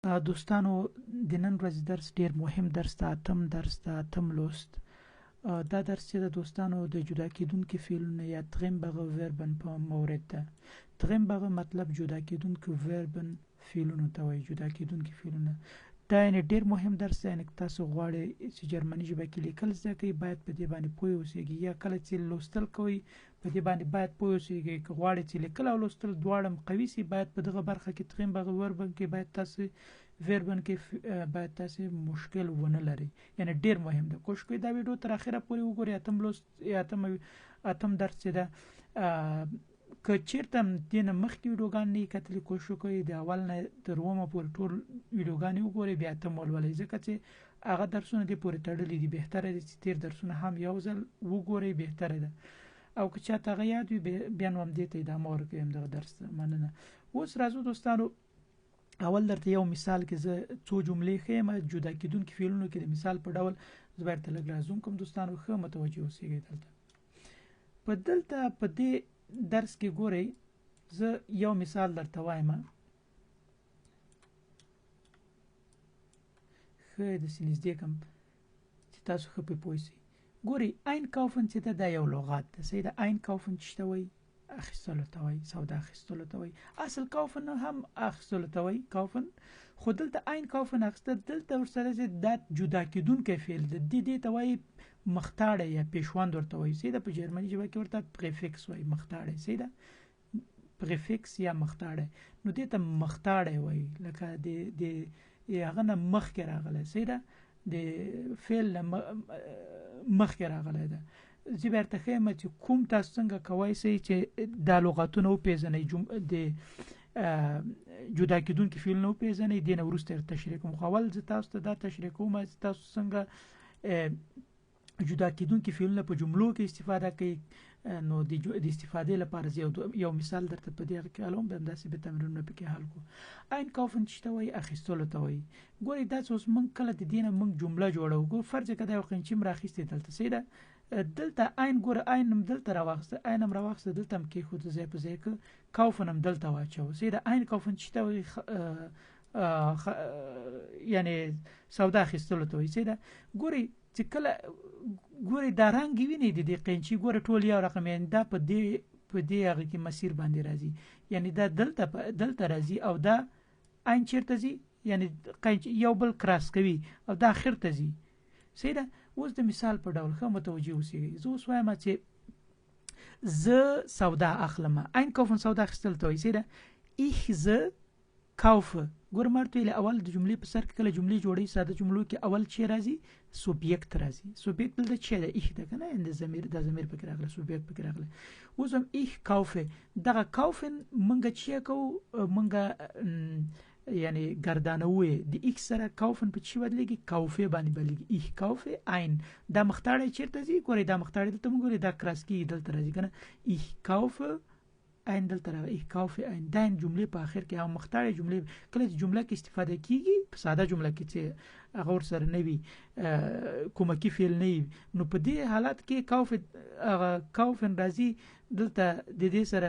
دوستانو د نن ورځې درس ډیر مهم درس ته اتم لوست. دا درس چې د دوستانو د جدا کېدونکو فعلونه یا تغیمبغه وربن په مورد ده. تغیمبغه مطلب جدا کېدونکو وربن فعلونه ته وایي. جدا کېدونکو فعلونه دا یعنی ډیر مهم درس دی. یعنی تاسو غواړئ چې جرمني ژبه کې لیکل زده کړئ باید په دې باندې پوه اوسئ، یا کله چې لوستل کوئ په دې باندې باید پوه اوسئ. که غواړئ چې لیکل او لوستل دواړه قوي سي باید په دغه برخه کې تغیمبغه وربن کې باید تاسو وربن کې باید تاسو مشکل ونه لري. یعنی ډیر مهم ده. کوشش کوئ دا ویډیو تر اخره پورې وګورئ. اتم لوست یا اتم درس چې ده که چیرته دینه مخکې ویډیوګان نه کتلې کوشش کوئ د اول نه تر اومه پورې ټول ویډیوګان وګورئ بیا اتم ولولئ، ځکه چې هغه درسونه دې پورې تړلي دي. بهتره دي چې تیر درسونه هم یو ځل وګورئ، بهتره ده. او که چاته هغه یاد وي بیا نو هم دې ته ادامه ورکوم دغه درس ته. مننه. اوس راځو دوستانو، اول درته یو مثال کې زه څو جملې ښیم جدا کېدونکو فعلونو کې د مثال په ډول زه بیرته لږ لازم کوم دوستانو ښه متوجه اوسئ. دلته په دې درس کې ګورئ زه یو مثال درته وایم. ښه د سینزدې کوم چې تاسو ښه په پوه شئ. ګورئ ایnkaufen چې دا یو لغت ده. سیده ایnkaufen چې وایي اخیستلو ته وایي، سودا اخیستلو ته وایي. اصل kaufen هم اخیستلو ته وایي kaufen، خو دلته einkaufen اخیستل دلته ورسره چې دا جدا کېدونکی فعل ده. دې ته وایي مختاړی یا پیشوند ورته وایي. سیده په جرمني ژبه کې ورته پریفکس وایي. مختاړی سیده پریفکس یا مختاړی. نو دې ته مختاړی وایي لکه د هغه نه مخکې راغلی. سیده د فعل مخکې راغلی ده. زه بیرته ښیم چې کوم تاسو څنګه کوی شئ چې دا لغتونه وپېژنئ، د جدا کېدونکو فعلونه وپېژنئ. دې نه وروسته تشریح کوم. خو اول زه تاسو ته دا تشریح کوم چې تاسو څنګه جدا کېدونکو فعلونه په جملو کې استفاده کوي. نو د استفادې لپاره یو مثال درته په دې کې الوم به داسې به تمرینونه پکې حل کو. einkaufen چې وایي اخیستلو ته وایي. ګورئ دا اوس موږ کله د دې نه موږ جمله جوړو. ګور فرض کړه یو قینچي راخیستې دلته سیده دلته عین ګوره عین هم دلته راوخسته، عین هم راوخسته دلته هم کې خود ځای په ځای کې kaufen هم دلته واچو. سیده einkaufen چې وایي یعنی سودا اخیستلو ته وایي. سیده ګورئ چې کله ګوري دا رنګ ویني د دې قینچي ګوره ټول یو رقم، یعنی دا په دې هغه کې مسیر باندې راځي. یعنی دا دلته راځي او دا عین چیرته ځي، یعنی قینچي یو بل کراس کوي او دا اخر ته ځي. سیده اوس د مثال په ډول ښه متوجه اوسئ. زه اوس وایم چې زه سودا اخلم. einkaufen سودا اخیستل ته وایي. سیده ich ze kaufe. ګور مرته له اول د جملې په سر کې کله جملې جوړې ساده جملو کې اول چی راځي؟ سوبجیکت راځي. سوبجیکت بل د چی ده؟ ich ده کنه، اند ضمیر د ضمیر پکې راغله، سوبجیکت پکې راغله. اوس هم ich kaufe دغه kaufen منګه چی کو منګه یعنی گردانوي د x سره kaufen په چی بدلېږي؟ kaufe باندې بدلېږي. ich kaufe ein. دا مختاړی چیرته ځي؟ ګورئ دا مختاړی دلته موږ ګورئ دا کراس کې دلته راځي کنه. ich kaufe ein دلته راغلی. ich kaufe ein. دا جملې په اخر کې هم مختاړی جملې کله چې جمله کې استفاده کیږي په ساده جمله کې چې هغه ورسره نه وي کومکی فعل نه وي، نو په دې حالت کې kaufen راځي دلته د دې سره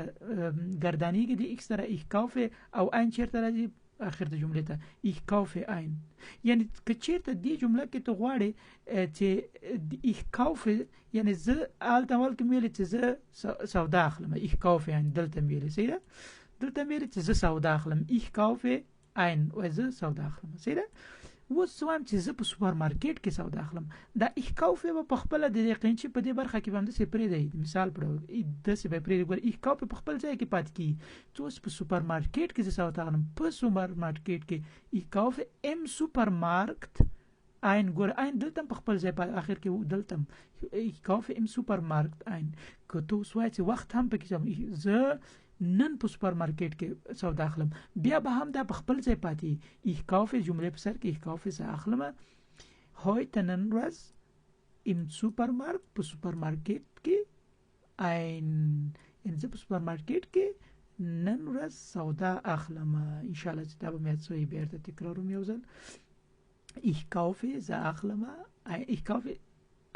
گردانیږي د x سره ich kaufe او ein چیرته راځي؟ اخر د جملې ته ich kaufe ein. یعنی که چیرته دې جمله کې ته غواړې چې ich kaufe یعنی زه اول کې ویل چې زه سودا اخلم ich kaufe ein دلته ویل سیده دلته ویل چې زه سودا اخلم ich kaufe ein او زه سودا اخلم. سیده اوس وایم چې زه په سوپرمارکټ کې سودا اخلم. دا ich kaufe په خپل د قینچي په دې برخه کې باندې سپری دی مثال پړو د سپری پرې ګور ich kaufe په خپل ځای کې پات کی. چې اوس په سوپرمارکټ کې سودا اخلم. په سوپرمارکټ کې ich kaufe im Supermarkt ein. ګور ein دلته په خپل ځای په اخر کې دلته ich kaufe im Supermarkt ein. که تو سوای چې وخت هم پکې زه نن په سوپرمارکټ کې سودا اخلم بیا به هم دا په خپل ځای پاتې. ich kaufe جمله په سر کې ich kaufe زه اخلم heute نن ورځ im Supermarkt په سوپرمارکټ کې ein زه په سوپرمارکټ کې نن ورځ سودا اخلم. ان شاء الله چې دا به مې څه بیرته تکراروم یو ځل. ich kaufe زه اخلم ich kaufe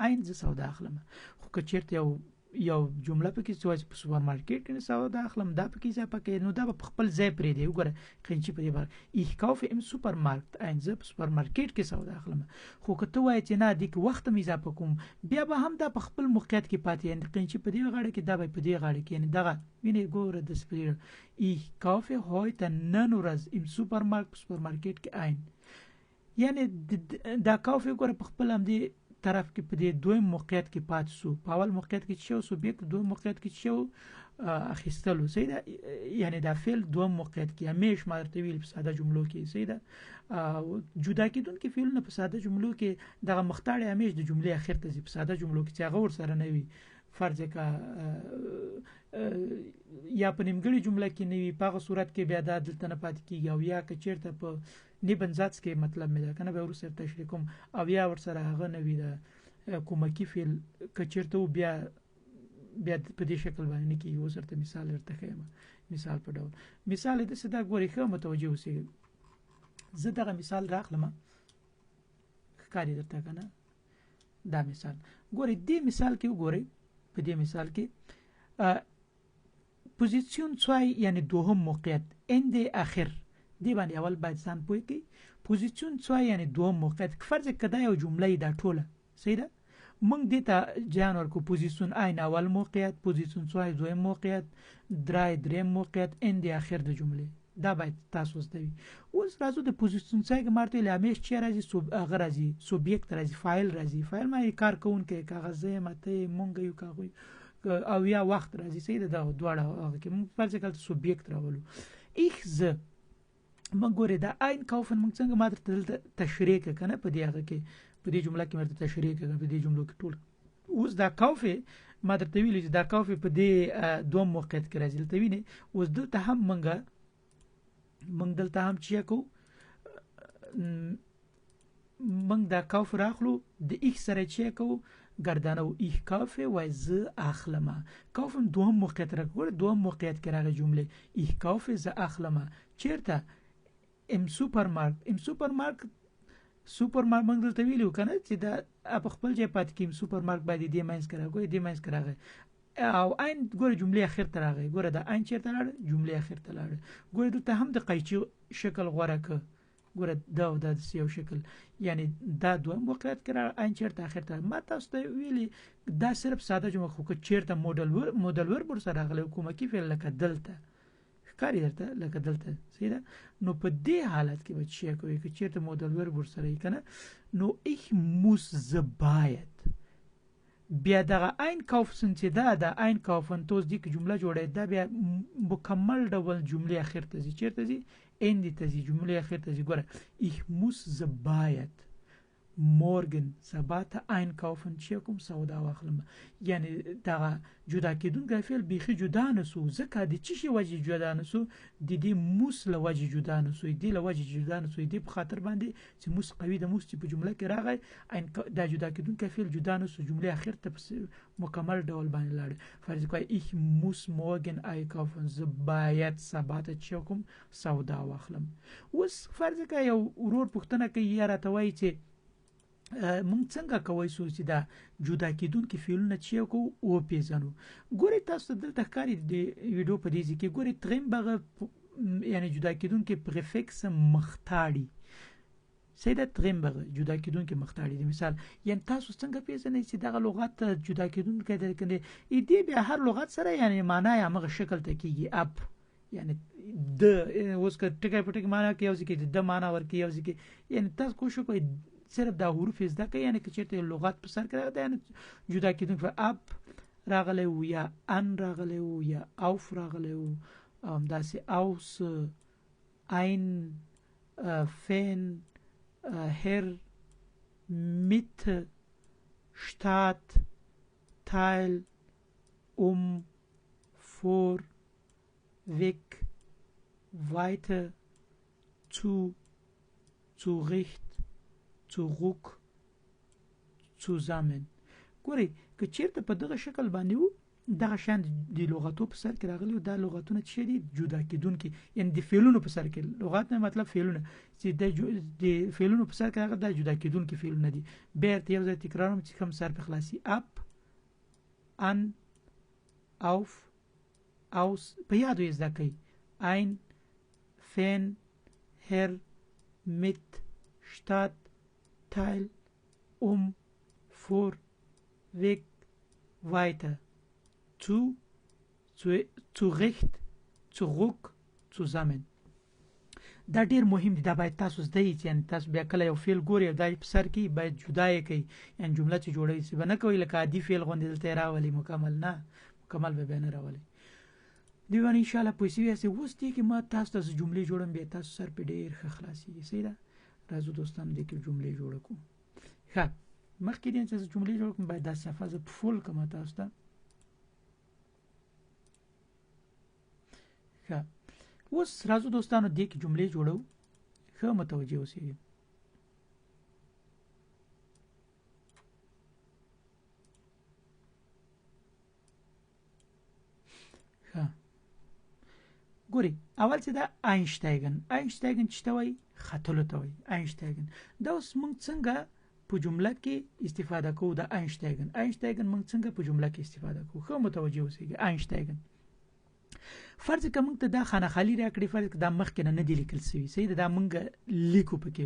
ein زه سودا اخلم. خو که چیرته یو یو جمله پکې چې په سوپر مارکیټ کې سودا اخلم دا پکې اضافه کوي نو دا په خپل ځای پرې دی وګوره قینچي په دې باندې ich kaufe im Supermarkt ein زه په سوپر مارکیټ کې سودا اخلم خو کته وای چې نه د وخت مې اضافه کوم بیا به هم دا په خپل موقعیت کې پاتې یعنی قینچي په دې غاړه کې دا به په دې غاړه کې یعنی دغه ویني ګوره د سپیر ich kaufe heute نن ورځ im Supermarkt سوپر مارکیټ کې ein یعنی دا کافه ګوره په خپل هم دی طرف کې په دې دویم موقعیت کې پات سو په اول موقعیت کې شو سوبیکټ دویم موقعیت کې شو اخیستلو سیدا یعنی دا فعل دویم موقعیت کې همیش مرتبه ویل په ساده جملو کې سیدا جدا کیدونکو فعلونه په ساده جملو کې دغه مختاړ همیش د جملې اخر ته په ساده جملو کې چې هغه ور سره نه وي فرض کا یا په نیمګړي جمله کې نه وي په صورت کې بیا د دلته نه پات کیږي او یا که چیرته په نیبنزات کې مطلب مې دا کنه به ورسره تشریح کوم او یا ور سره هغه نه وي دا کومکی فعل که چیرته بیا په دې شکل باندې نه کیږي ورته مثال ورته خیم مثال په ډول مثال د صدا غوري خو متوجه اوسئ زه دغه مثال راخلم ښکاری درته کنه دا مثال ګوري دې مثال کې وګورئ په دې مثال کې پوزیشن 2 یعنی دوهم موقعیت اند اخر دی باندې اول باید ځان پوي کی پوزیشن 2 یعنی دوم موقعیت فرض کړه یو جمله دا ټوله صحیح ده موږ دې ته جان ورکو پوزیشن عین اول موقعیت پوزیشن 2 دویم موقعیت دریم موقعیت اند اخر د جمله دا باید تاسو زده اوس راځو د پوزیشن 2 کې مارته لامیش چې راځي هغه راځي سوبجیکټ راځي فایل مې کار کوونکې کاغذ ماته مونږ یو کاغذ او یا وخت راځي صحیح ده دا دواړه هغه کې موږ فرض کړه سوبجیکټ راولو ich ز مګورې دا عین کاوفن موږ څنګه ماته دلته تشریح کنه په دې هغه کې په دې جمله کې مرته تشریح کنه په دې جملو کې ټول اوس دا کاوفه ماته ته ویل چې دا کاوفه په دې دوه موقعیت کې راځي ته ویني اوس دلته هم موږ دلته هم چې کو موږ دا کاوف راخلو د ich سره چې کو گردانه و ich kaufe و ز اخلمه کاوفم دوهم موقعیت راګور دوهم موقعیت کې راغی جمله ich kaufe ز اخلمه چیرته ام سوپرمارکت موږ دلته ویلو کنه چې دا په خپل ځای پات کې سوپرمارکت باندې د ماینس کراغوي د ماینس کراغي او عین ګوره جمله اخر ته راغی ګوره دا عین چیرته لاړ جمله اخر ته لاړ ګوره دلته هم د قیچي شکل غوړه ک ګوره دا د یو شکل یعنی دا دوه موقعیت کې عین چیرته اخر ته ما تاسو ته ویلي دا صرف ساده جمله خو چیرته مودل ور سره راغلی کومکی فعل لکه دلته کاری درته لکه دلته سیده نو په دې حالت کې بچی کوي چې چیرته مودل ور سره کنه نو ich muss زباید بیا دغه عین کاوفن چې دا د عین کاوفن توس دې جمله جوړه دا بیا مکمل ډول جمله اخر ته چیرته زی اند ته زی جمله اخر ته زی ګوره ich muss زباید morgen سبات einkaufen چې کوم سودا واخلم یعنی دا جدا کیدونکو فعل بیخي جدا نسو زکه د چی شي وجه جدا نسو د دې موس له وجه جدا نسو د له وجه جدا نسو د په خاطر باندې چې موس قوي د موس په جمله کې راغی دا جدا کیدونکو فعل جدا نسو جمله اخر ته مکمل ډول باندې لاړ فرض کوي ich muss morgen einkaufen ز باید سبات چې کوم سودا واخلم اوس فرض کوي یو ورور پښتنه کوي یا راته وایي چې مونږ څنګه کوی سو چې دا جدا کیدونکو فعلونه چې کو او پیژنو ګوري تاسو دلته ښکاری دی ویډیو په دې کې ګوري تریم بغه یعنی جدا کیدونکو پریفکس مختاړي سیده تریم بغه جدا کیدونکو مختاړي دی مثال یعنی تاسو څنګه پیژنئ چې دغه لغت جدا کیدونکو د کنه دې به هر لغت سره یعنی معنی یا مغه شکل ته کیږي اپ یعنی د اوس که ټکی پټکی معنی کې اوس کې د معنی ورکی اوس کې یعنی تاسو کوشش کوئ صرف دا حروف زده کوي یعنی که چیرته لغت په سر کې راغلی یعنی جدا کیدونکو اپ راغلی و یا ان راغلی و یا اوف راغلی و داسې اوس ein فین هر mit statt teil vor weg weiter zurecht zurück zusammen ګوري که چیرته په دغه شکل باندې وو دغه شان د لغاتو په سر کې راغلي دا لغاتونه چې دي جدا کیدونکي یعنی د فعلونو په سر کې لغات نه مطلب فعلونه چې د فعلونو په سر کې راغلي دا جدا کیدونکي فعلونه دي بیرته یو ځای تکرارم چې کوم سر په خلاصي اپ ان auf, aus په یادو یې زده کوي ein, fan, her, mit, statt, teil, vor, weg, weiter, zurecht, zurück, zusammen. دا ډیر مهم دي. دا باید تاسو زده یې، یعنی تاسو بیا کله یو فعل ګورئ او دا په سر کې باید جدا یې کړئ، یعنی جمله چې جوړوي څه به نه کوئ لکه عادي فعل غوندې دلته راولي مکمل نه، مکمل به بیا نه راولي. دی باندې انشاءالله پوه شوي یاستئ. اوس دې کې ما تاسو ته جملې جوړم، بیا تاسو سر پې ډېر ښه خلاصېږي. صحیح ده؟ راځو دوستانو دې کې جملې جوړه کړو. ښه، مخکې دې چې زه جملې جوړ کړم باید دا صفحه زه فول کړم تاسو ته. ښه، اوس راځو دوستانو دې کې جملې جوړو. ښه متوجه اوسئ. ښه ګورئ، اول چې دا آینشتایګن چې ته وایي ختلو ته وایي آینشتایګن. دا اوس موږ څنګه په جمله کې استفاده کوو د آینشتایګن موږ څنګه په جمله کې استفاده کوو. ښه متوجه اوسئ. آینشتایګن فرض که موږ ته دا خانه خالي راکړي، فرض که دا مخکې نه دي لیکل سوي، صحیح ده، دا موږ لیکو پکې،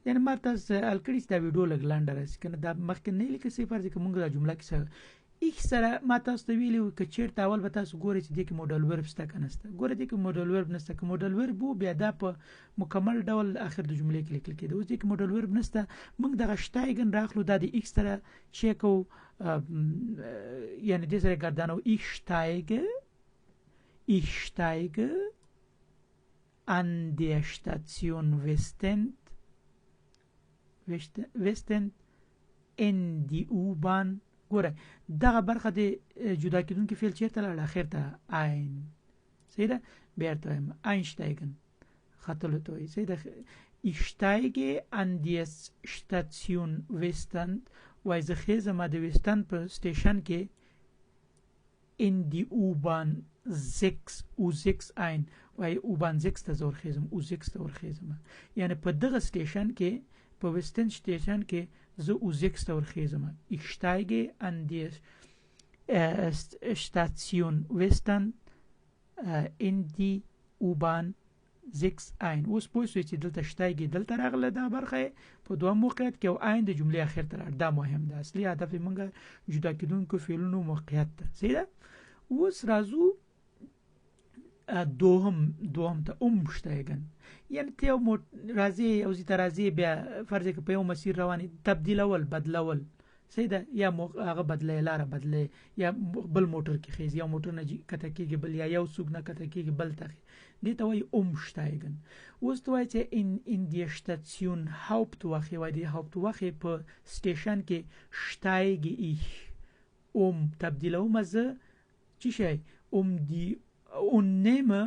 یعنی ما تاسو حل کړي چې دا ویډیو لږ لنډه راشي که نه، دا مخکې نه لیکل سوي. فرض که موږ دا جمله کې ایک سره ما تاسو ته ویلي وو که چېرته اول به تاسو ګورئ چې دې کې موډل ورب شته که نشته. ګوره دې کې موډل ورب نشته. که موډل ورب وو بیا دا په مکمل ډول اخر د جملې کې لیکل کېده. اوس دې کې موډل ورب نشته، موږ دغه شتایګن راخلو، دا د ایک سره چی کوو، یعنی دې سره ګردانو ich steige an der Station Westend in die U-Bahn. ګوره دغه برخه د جدا کېدونکي فعل چېرته لاړه؟ اخر ته ein. صحیح ده؟ بیا ورته وایم einsteigen، ختلو ته وایي. صحیح ده؟ ich steige an die Station Westend، وایي زه خیزم د ویستند په سټیشن کې in die U-Bahn 6 U6 ein، وایي U-Bahn 6 ته زه ورخیزم، U6 ته ورخیزم، یعنی په دغه سټیشن کې په ویستند سټیشن کې زه U6 ته ورخیزم. ich steige an die Station Westend in die U-Bahn 6 ein. اوس پوه شوئ چې دلته شتایګې دلته راغله، دا برخه په دوهم موقعیت کې او ein د جملې اخر ته راغله. دا مهم ده، اصلي هدف یې موږ جدا کېدونکو فعلونو موقعیت ده. صحیح ده؟ اوس راځو دوهم ته umsteigen، یعنی ته یو راځي او زی ته راځي، بیا فرض که په یو مسیر روانې تبدیلول، بدلول. صحیح ده؟ یا هغه بدلې لاره بدلې، یا بل موټر کې خیز، یا موټر نه کته کېږي بل، یا یو څوک نه کته کېږي بل ته دې ته وایي umsteigen. اوس ته وایي چې in die Station Hauptwache، وایي د Hauptwache په سټیشن کې steige ich تبدیلومه زه چی شی und nehme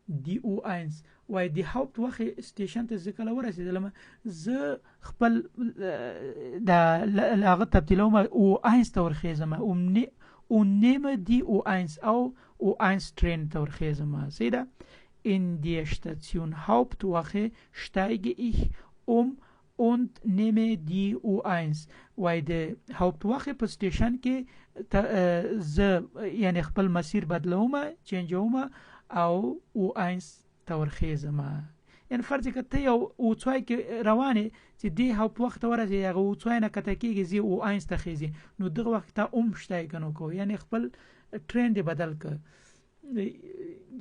die U1، وای د Hauptwache سټیشن ته زه کله ورسېدلم، زه خپل د هغه تبدیلومه U1 ته ورخیزم، und nehme die U1 او U1 train ته ورخیزم. صحیح ده؟ in die Station Hauptwache steige ich und nehme die U1، وای د Hauptwache په سټیشن کې زه یعنی خپل مسیر بدلومه، چینجومه او U1 ته ورخیزم. یعنی فرض که ته یو U2 کې روانې چې دې Hauptwache ته ورسې، هغه U2 نه کته کېږي زه U1 ته خیزي، نو دغه وخت ته umsteigen وکړو، یعنی خپل ټرین دې بدل کړ،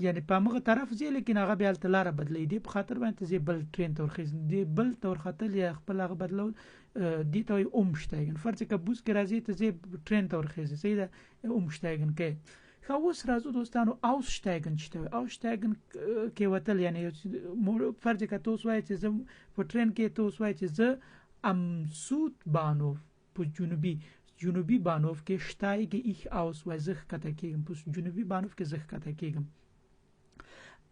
یعنی په هغه طرف ځي لیکن هغه بیا هلته لاره بدلوي، دې په خاطر باندې زه بل ټرین ته ورخیزم، دې بل ته ورختل یا خپل هغه بدلول، دې ته وایي umsteigen. فرض که بوس کې راځي ته زه ټرین ته ورخیزي، صحیح ده؟ umsteigen کې. ښه، اوس راځو دوستانو aussteigen چې ته وایي. aussteigen کې وتل، یعنی فرض که ته اوس وایي چې زه په ټرین کې، ته اوس وایي چې زه am Südbahnhof په جنوبي بانوف کې steige ich aus، وایي زه ښکته کېږم، په جنوبي بانوف کې زه ښکته کېږم.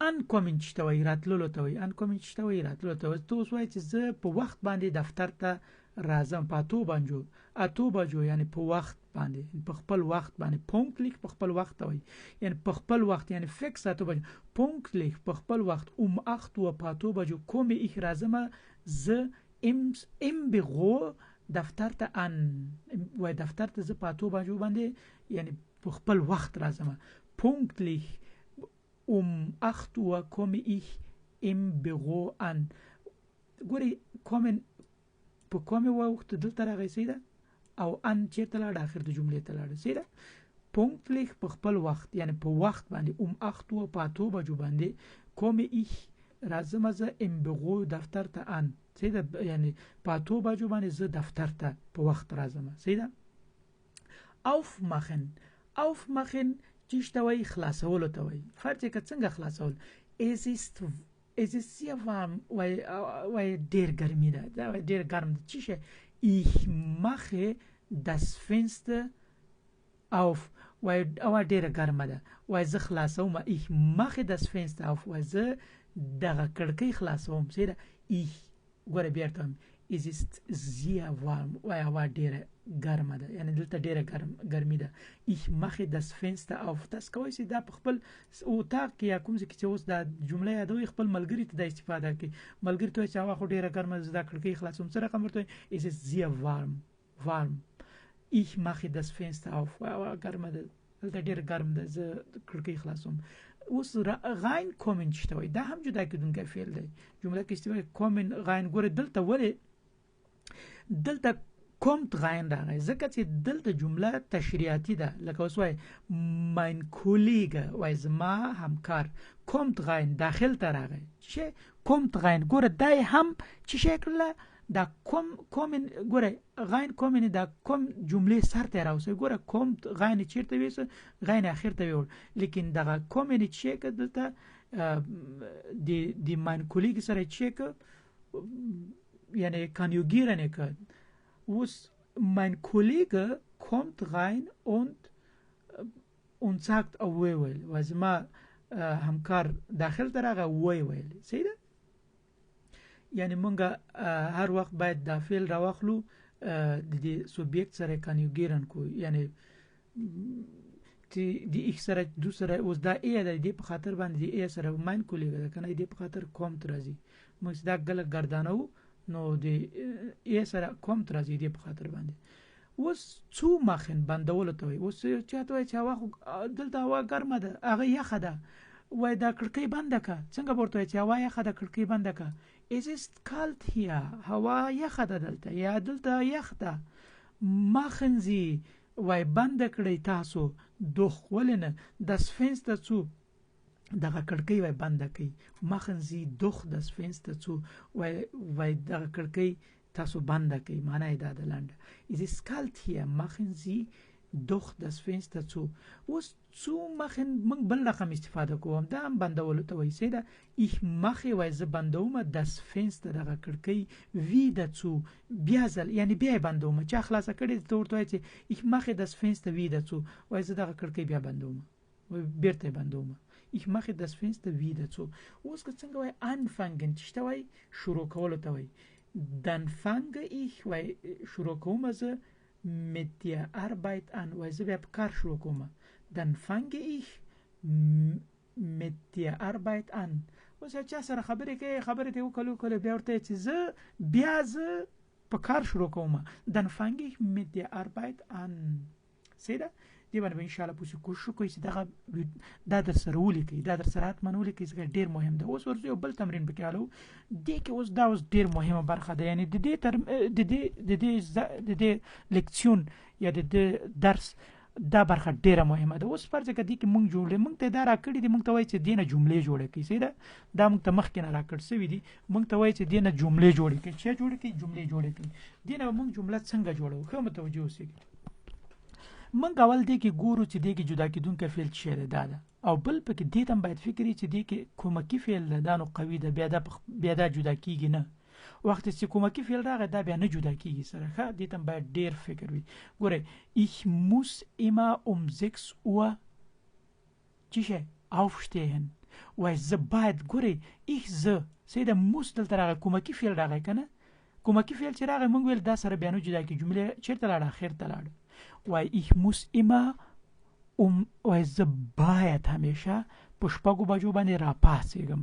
ankommen چې ته وایي راتللو ته وایي، ankommen چې ته وایي راتللو ته وایي. ته اوس وایي چې زه په وخت باندې دفتر ته راځم، په اتو بجو یعنی په وخت باندې، په خپل وخت باندې. pünktlich په خپل وخت ته وایي، یعنی په خپل وخت، یعنی fix 8 بجو. pünktlich په خپل وخت 8 Uhr په 8 بجو komme ich راځم زه im Büro دفتر ته وای دفتر ته زه په 8 بجو باندې، یعنی په خپل وخت راځم. پونکتلیخ acht Uhr komme ich im Büro an. ګوري کومن په کومه وخت دلته راغی سیده او ان چیرته لاړ اخر د جملې ته لاړ سیده. پونکتلیخ په خپل وخت یعنی په وخت باندې 8 Uhr په 8 بجو باندې komme ich راځم زه im Büro دفتر ته ان سیده یعنی په 8 بجو باندې زه دفتر ته په وخت راځم سیده. aufmachen چیش ته وای خلاصول ته وای. فرض کې څنګه خلاصول؟ es ist sehr warm وای ډیر ګرمي ده دا ډیر ګرم ده. چیشه ich mache das Fenster auf وای او ډیر ګرمه ده وای زه خلاصوم. ich mache das Fenster auf وای زه دغه کړکۍ خلاصوم سیده. ich ګوره بیا ته es ist sehr warm وای او ډیر ګرمه ده یعنی دلته ډیره ګرمي ده. ich mache das Fenster auf. تاسو کوئ چې دا په خپل اوتاق کې یا کوم ځای کې چې اوس دا جمله یادوي خپل ملګری ته د استفاده کوي. ملګری ته چې هوا خو ډیره ګرمه ده دا کړکۍ خلاصوم سره کوم ورته es ist sehr warm ich mache das Fenster auf او ګرمه ده دلته ډیره ګرم ده زه کړکۍ خلاصوم. اوس غاین کومن شته وي دا هم جدا کېدونکی فعل دی. جمله کې استفاده کومن غاین ګوره دلته ولې دلته kommt rein راغی ځکه چې دلته جمله تشریعاتی ده. لکه اوس وای mein Kollege وای زما همکار kommt rein داخل ته راغی. چې kommt rein ګوره دای هم چې شکل دا کومن ګوره غاین کومن دا کوم جمله سر ته راوځي. ګوره kommt غاین چیرته ویسه غاین اخر ته ویل لیکن دا کومن چې دلته دی mein Kollege سره چې یعنی کنجوگیرن کرد. Was mein Kollege kommt rein und sagt well was ما همکار داخل درغه ویل سیده. یعنی مونږه هر وخت باید دا فعل راوخلو د دې سوبجیکت سره کنجوگیرن کو یعنی دی ich سره دو سره اوس دا ای د دې په خاطر باندې دی ای سره mein Kollege دا کنه دې په خاطر kommt راځي موږ دا غلط ګردانو نو دی ای سره kommt راځي دې په خاطر باندې. اوس څو مخن بندول ته وي. اوس چاته وي چې هوا دلته هوا ګرمه ده هغه یخه ده وای دا کړکۍ بنده کا. څنګه ورته چې هوا یخه ده کړکۍ بنده کا. es ist kalt hier هوا یخه ده دلته یا دلته یخ ده. machen Sie وای بنده کړی تاسو دوخ ولنه das Fenster zu دغه کړکۍ وای بنده کړي. machen Sie doch das Fenster zu وای دغه کړکۍ تاسو بنده کړئ. معنی دا ده لنډه es ist kalt hier machen Sie doch das Fenster zu. اوس zu machen موږ بل رقم استفاده کوم دا هم بندول ته وایي سیده ich mache وای زه بندوم das Fenster دغه کړکۍ wieder zu بیا ځل یعنی بیا بندوم چې خلاصه کړي ته ورته وایي چې ich mache das Fenster wieder zu وای زه دغه کړکۍ بیا بندوم بیرته بندوم. ich mache das Fenster wieder zu. اوس که څنګه وای anfangen چې وای شروع کول ته وای dann fange ich وای شروع کوم زه mit der Arbeit an وای زه بیا کار شروع کوم. dann fange ich mit der Arbeit an. اوس چې سره خبرې ته وکړو بیا ورته چې زه بیا زه په کار شروع کوم. dann fange ich mit der Arbeit an. سیده دی باندې ان شاء الله پوښتنه کوشش کوي چې دا در سره ولیکي دا در سره اتمن ولیکي چې ډیر مهم ده. اوس ورته یو بل تمرین وکړو دی کې اوس دا اوس ډیر مهمه برخه ده یعنی د دې لیکچون یا د درس دا برخه ډیره مهمه ده. اوس فرض کړئ چې موږ ته دا راکړي دي موږ ته وایي چې دینه جملې جوړه کړي سیده دا موږ ته مخکې نه راکړ سوي دي موږ ته وایي چې دینه جملې جوړه کړي چې جوړه کړي جملې جوړه کړي دینه موږ جمله څنګه جوړو خو متوجه اوسئ. من اول دی کې ګورو چې دی کې جدا کیدونکو فعل څه ده او بل پکې دې تم باید فکر چې دی کې کومکی فعل ده نو قوي ده بیا دا جدا کیږي نه وخت چې کومکی فعل راغی دا بیا نه جدا کیږي سره ښه دې تم باید ډیر فکر وي. ګوره ich muss immer um 6 Uhr چیشه aufstehen وای زه باید ګوره ich زه سیده muss دلته راغی کومکی فعل راغی کنه کومکی فعل چې راغی موږ ویل دا سره بیا نه جدا کی جمله چیرته لاړه اخر ته لاړه وای ich muss immer وای زه باید همیشه په شپږو بجو باندې را پاسېږم.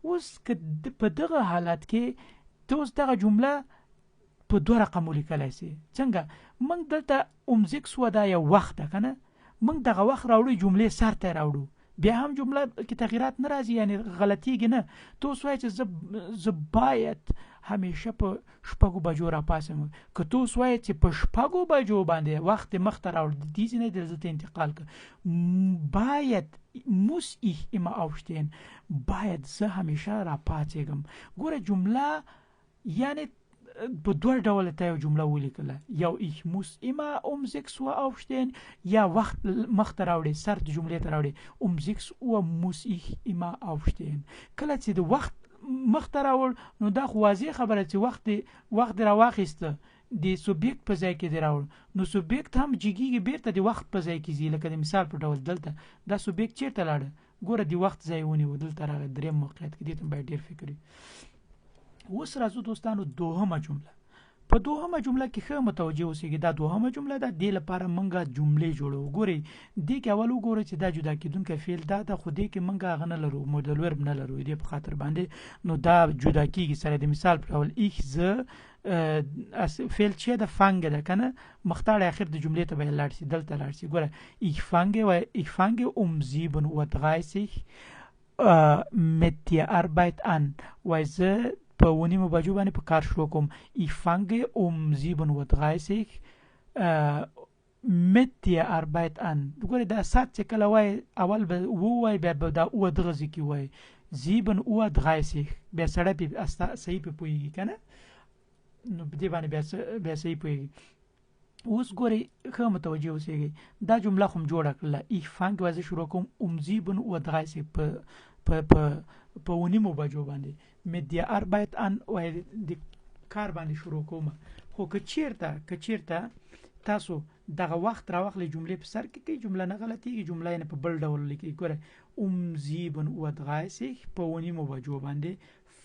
اوس که په دغه حالت کې ته اوس دغه جمله په دوه رقم ولیکلی سي څنګه موږ دلته 6 دا یو وخت ده کنه موږ دغه وخت راوړو جملې سر ته راوړو بیا هم جمله کې تغییرات نه راځي یعنی غلطیږي نه تو وایې چې زه باید همیشه په 6 بجو راپاسم که تو وایې چې په 6 بجو باندې وخت مخ ته راوړ دي نه دلته انتقال ک باید muss ich immer aufstehen باید زه همیشه راپاتېږم ګوره جمله یعنی په دوه ډول ته یو جمله ولیکله یو ich muss immer um 6 Uhr aufstehen یا وخت مخ ته راوړي سر د جملې ته راوړي um 6 Uhr muss ich immer aufstehen کله چې د وخت مخ ته راوړ نو دا خو واضح خبره چې وخت را واخیسته د سوبجیکټ په ځای کې دی راوړ نو سوبجیکټ هم جګیږي بیرته د وخت په ځای کې ځي لکه د مثال په ډول دلته دا سوبجیکټ چیرته لاړه ګوره د وخت ځای ونیو دلته راغی دریم موقعیت کې دې ته باید ډېر فکر اوس راځو دوستانو دوهمه جمله په دوهمه جمله کې ښه متوجه اوسئ دا دوهمه جمله ده د لپاره منګه جملې جوړو ګوري دې کې اول وګورئ چې دا جدا کیدونکي فعل دا خو دې کې منګه غنه لرو مودل ورب نه لرو دې په خاطر باندې نو دا جدا کیږي سره د مثال په ډول ich ز فعل چې د فنګ ده کنه مختار اخر د جملې ته به لاړ شي دلته لاړ شي ګوره ich fange um 7:30 mit der Arbeit an weil ze په 9 بجو باندې په کار شروع کوم ich fange um 7:30 mit der Arbeit an وګوره دا سات چې کله وای اول به وای بیا به دا او دغه ځکه وای 7:30 بیا سره په صحیح په پوي کنه نو دې باندې بیا صحیح پوي اوس ګوري ښه متوجه اوسئ دا جمله خو جوړه کړله ich fange وای شروع کوم um 7:30 په 9 بجو باندې mit der Arbeit an وای د کار باندې شروع کوم خو که چیرته تاسو دغه وخت راوخلې جملې په سر کې جمله نه غلطيږي جمله نه په بل ډول لیکي ګوره 7:30 په 9 بجو باندې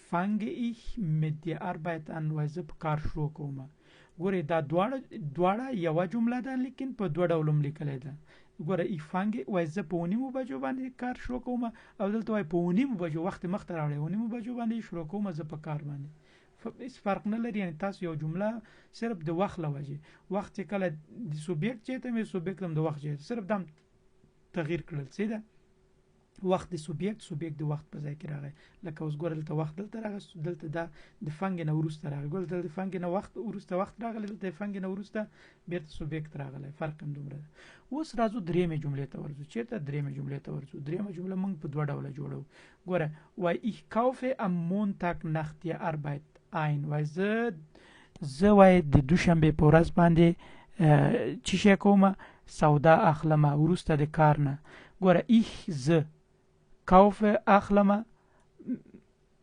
fange ich mit der Arbeit an وای زه په کار شروع کوم ګوره دا دواړه یو جمله ده لیکن په دوه ډولم لیکل ده ګوره ich fange وای زه په 9 بجو باندې کار شروع کوم او دلته وای په 9 بجو وخت مخ ته راوړی 9 بجو باندې شروع کوم زه په کار باندې هیڅ فرق نه لري یعنی تاسو یو جمله صرف د وخت لوجه وخت کله د سوبجیکټ چې ته مې سوبجیکټ هم د وخت چې صرف دم تغییر کړل سیده وخت د سوبجیکټ د وخت په ځای کې راغی لکه اوس ګورل ته وخت دلته راغی دلته د فنګ نه ورسته راغی ګورل د فنګ نه وخت راغلی دلته فنګ نه ورسته بیرته سوبجیکټ راغلی فرق هم دومره اوس راځو درېمه جملې ته ورځو چیرته درېمه جملې ته ورځو درېمه جمله موږ په دوه ډوله جوړو ګوره وای ich kaufe am Montag nach der Arbeit ein وای زه وای د دوشنبه په ورځ باندې چی شي کومه سودا اخلم ورسته د کار نه ګوره ich ز kaufe اخلم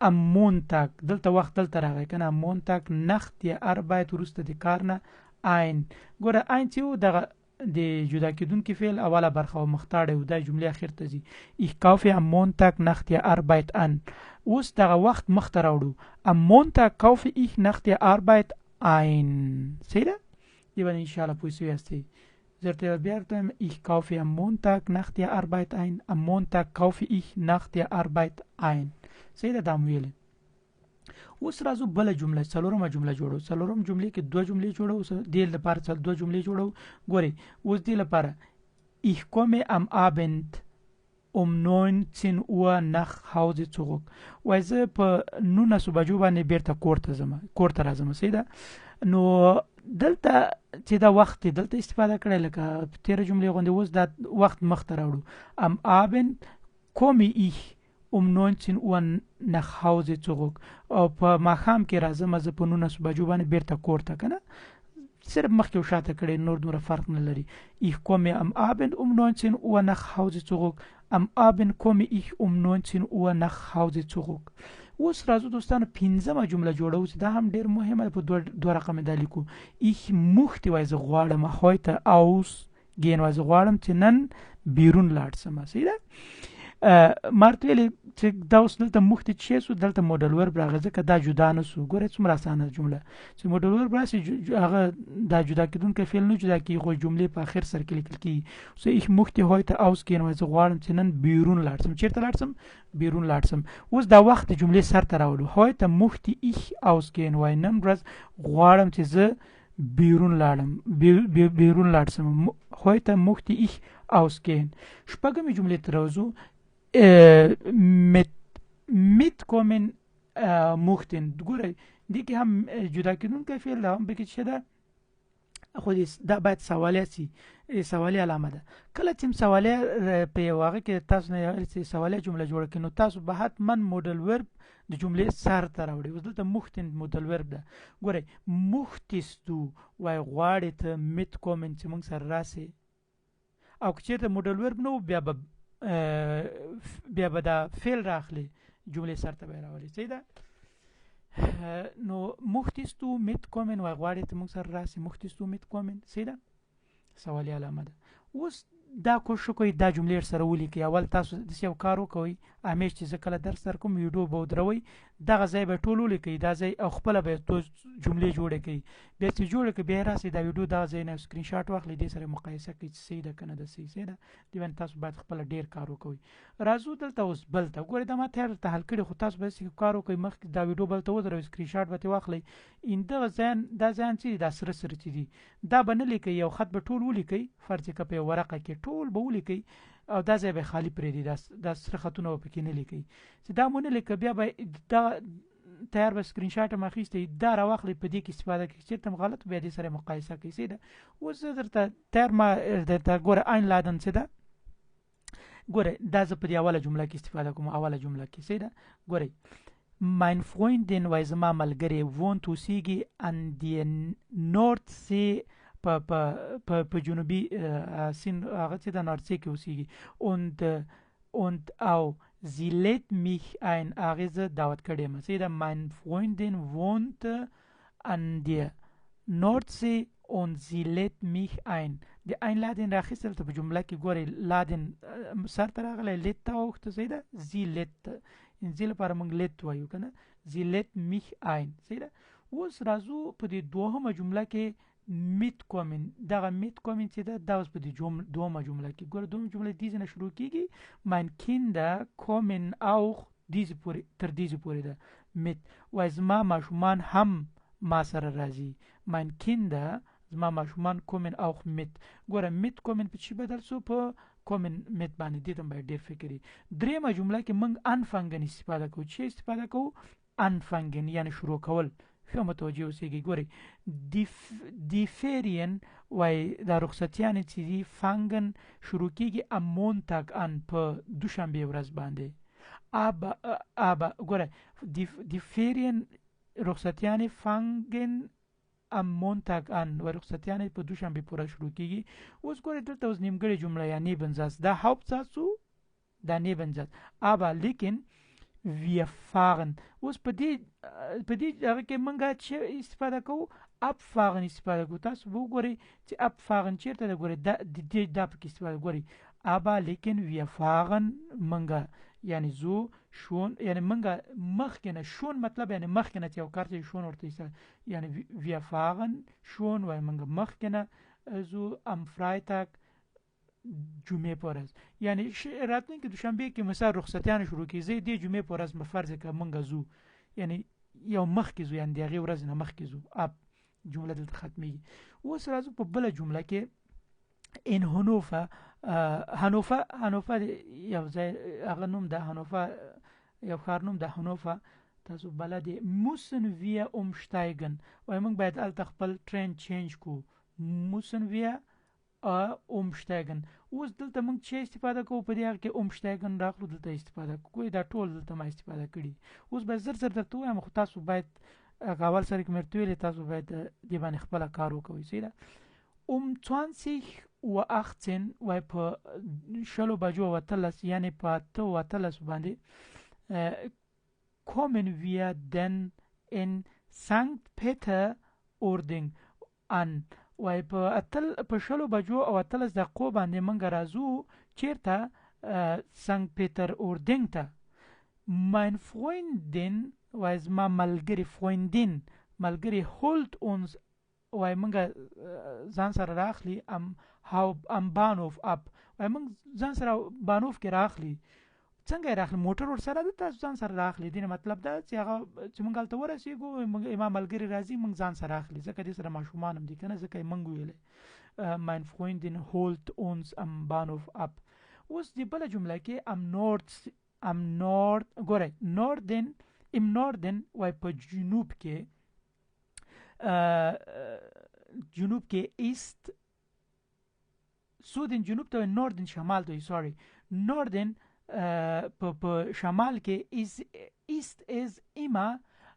am Montag دلته وخت دلته راغی کنه am Montag nach der Arbeit ورسته د کار نه ein ګوره ein چې دغه د جدا کیدونکي فعل اوله برخه او مختار او د جمله اخر ته زی ich kaufe am Montag nach der Arbeit an اوس دغه وخت مختار وړو am Montag kaufe ich nach der Arbeit ein سیده دی باندې ان شاء الله پوه شئ زرته بیرته ich kaufe am Montag nach der Arbeit ein am Montag kaufe ich nach der Arbeit ein سیده دا ویل اوس راځو بل جمله څلورمه جمله جوړو څلورم جملې کې دوه جملې جوړو د لپاره دوه جملې جوړو ګوري اوس د لپاره ich komme am Abend um 19 Uhr nach Hause zurück وای زه په 19 بجو باندې بیرته کور ته راځم سیده نو دلته چې دا وخت دلته استفاده کړل لکه په تیر جملې غونډه اوس دا وخت مخ ته راوړو am Abend komme ich um 19 Uhr nach Hause zurück او په ماخام کې راځم زه په 19 بجو باندې بیرته کور ته کنه صرف مخکې او شاته کړي نور فرق نه لري ich komme am Abend um 19 Uhr nach Hause zurück am Abend komme ich um 19 Uhr nach Hause zurück اوس راځو دوستانو پنځمه جمله جوړو چې دا هم ډیر مهمه په دوه رقم ده لیکو ich möchte وای زه غواړم heute ausgehen وای زه غواړم چې نن بیرون لاړ شم سیده مارت ویلي چې دا اوس دلته مخته چې سو دلته موډل ورب راغی ځکه دا جدا نه سو ګوره څومره اسانه جمله چې موډل ورب راشي هغه دا جدا کیدونکي فعل نه جدا کی خو جملې په اخر سر کې لیکل کی سو ich möchte heute ausgehen وای زه غواړم چې نن بیرون لاړ شم چیرته لاړ شم بیرون لاړ شم اوس دا وخت جملې سر ته راوړو heute möchte ich ausgehen وای نن ورځ غواړم چې زه بیرون لاړم بیرون لاړ شم heute möchte ich ausgehen. شپږمې جملې ته راوځو. mitkommen mochten. ګورئ دې کې هم جدا کېدونکی فعل ده، هم پکې څه ده، خو دا باید سوالیه سي، سوالیه علامه ده. کله چې سوالیه په یو هغه کې تاسو نه سوالیه جمله جوړه کړئ، نو تاسو به حتما موډل ورب د جملې سر ته راوړئ. اوس دلته موختن موډل ورب ده. ګورئ موختستو وای غواړې ته mitkommen چې موږ سره راسې، او که چېرته موډل ورب نه و بیا به دا فعل راخلي، جملې سر ته به یې راولي. صحیح ده؟ نو موختستو mitkommen وای غواړې ته موږ سره راسې، موختستو mitkommen. صحیح ده؟ سوالیه علامه ده. اوس دا کوشش کوئ دا جملې سره ولیکئ. اول تاسو داسې یو کار وکوئ، همیش چې زه کله درس درکوم ویډیو به ودروئ، دغه ځای به ټول ولیکئ، دا ځای او خپله به جملې جوړې کړئ. بیا چې جوړې کړئ بیا یې راسئ دا ویډیو دغه ځای نه سکرین شاټ واخلئ، دې سره مقایسه کړئ چې صحیح ده که نه ده صحیح. صحیح ده؟ دې باندې تاسو باید خپله ډېر کار وکوئ. راځو دلته اوس بل ته. ګورئ دا ما تیار درته حل کړي، خو تاسو به داسې کار وکوئ مخکې دا ویډیو بل ته ودروئ، سکرین شاټ به ترې واخلئ. دغه دا ځایان چې دي دا سره سره چې دي دا به نه لیکئ، یو خط به ټول ولیکئ، فرض که په یو ورقه کې ټول به ولیکئ او دا ځای به خالی پرېږدي، دا سره خطونه به پکې نه لیکئ. چې دا مو نه لیکه بیا به دا تیار به سکرین شاټ هم اخیستی، دا راواخلئ په دې کې استفاده کړئ، چېرته هم غلط بیا دې سره مقایسه کړئ. صحیح ده؟ اوس زه درته تیار ما درته ګوره einladen څه ده. ګوره دا زه په دې اوله جمله کې استفاده کوم، اوله جمله کې. صحیح ده؟ ګورئ mein Freundin وای زما ملګری wohnt اوسیږي an die Nordsee په جنوبي سیند هغه چې د نارسې کې اوسیږي. und او sie lädt mich ein هغې زه دعوت کړی یم. صحیح ده؟ mein Freundin wohnt an der Nordsee und sie lädt mich ein. د einladen راخیستل ته په جمله کې ګورئ laden سر ته راغلی، لید ته واوښته. صحیح ده؟ sie lädt انځي لپاره موږ لیت وایو که نه، sie lädt mich ein. صحیح ده؟ اوس راځو په دې دوهمه جمله کې mitkommen. دغه mitkommen چې ده دا اوس په دې دوهمه جمله کې ګوره، دوهمه جمله دیزې نه شروع کېږي. mein Kinder kommen auch تر دیزې پورې ده. mit وای زما ماشومان هم ما سره راځي. mein Kinder زما ماشومان kommen auch mit. ګوره mitkommen په چی بدل سو؟ په kommen mit باندې. دې ته باید ډېر فکر وي. درېیمه جمله کې موږ anfangen استفاده کوو. چې استفاده کوو؟ anfangen یعنی شروع کول. ښه متوجه اوسېږئ. ګورئ die Ferien وای دا رخصتیانې چې دي fangen شروع کېږي am Montag an په دوشنبې ورځ باندې. aber ګوره die Ferien رخصتیانې fangen am Montag an و رخصتیانې په دوشنبې پورې شروع کېږي. اوس ګورئ دلته اوس نیمګړې جمله یا nebensatz دا Hauptsatz و دا nebensatz. aber لیکن wir fahren. اوس په دې هغه کې موږ چې استفاده کوو abfahren استفاده کوو. تاسو به وګورئ چې abfahren چېرته ده. ګورئ دا پکې استفاده ګورئ aber لیکن wir fahren موږ یعنی زو شون یعنی موږ مخکې نه شون مطلب یعنی مخکې نه چې یو کار چې شون ورته یعنی wir fahren شون وایي موږ مخکې نه زو am Freitag جمعې په ورځ یعنی راتلونکي دوشنبې کې مثال رخصتیانې شروع کېږي دې جمعې په ورځ فرض کړه موږ زو یعنی یو مخکې زو یعنی د هغې ورځ نه مخکې زو اب جمله دلته ختمېږي. اوس راځو په بله جمله کې in Hannover یو ځای هغه نوم ده Hannover یو ښار نوم ده Hannover تاسو بلد یې müssen wir umsteigen وایي موږ باید هلته خپل ټرین چینج کړو müssen wir umsteigen. اوس دلته موږ چې استفاده کوو په دې هغه کې umsteigen راخلو دلته استفاده کوو دا ټول دلته ما استفاده کړي. اوس به زر زر درته ووایم خو تاسو باید اول سره کې مې درته ویلې تاسو باید دې باندې خپله کار وکوئ. صحیح ده؟ 20:18 وای په 20:18 یعنی په 8:18 باندې kommen wir denn in St. Peter-Ording an وای په 20:18 باندې موږ راځو چیرته سنت پیټربورګ ته. mein Freundin وای زما ملګری Freundin ملګری holt uns وای موږ ځان سره راخلي am Bahnhof ab وای موږ ځان سره بانوف کې راخلي. څنګه یې راخلي؟ موټر ورسره ده تاسو ځان سره راخلي. دې مطلب دا چې هغه چې موږ هلته ورسېږو ما ملګري راځي موږ ځان سره راخلي ځکه دې سره ماشومان هم دي که نه ځکه یې موږ ویلی mein Freundin holt uns am Bahnhof ab. اوس دی بل جمله کې ګوره نوردن ام نوردن وای په جنوب کې ایست سودن جنوب ته نوردن شمال ته سوري نوردن په شمال کې ایست از ایما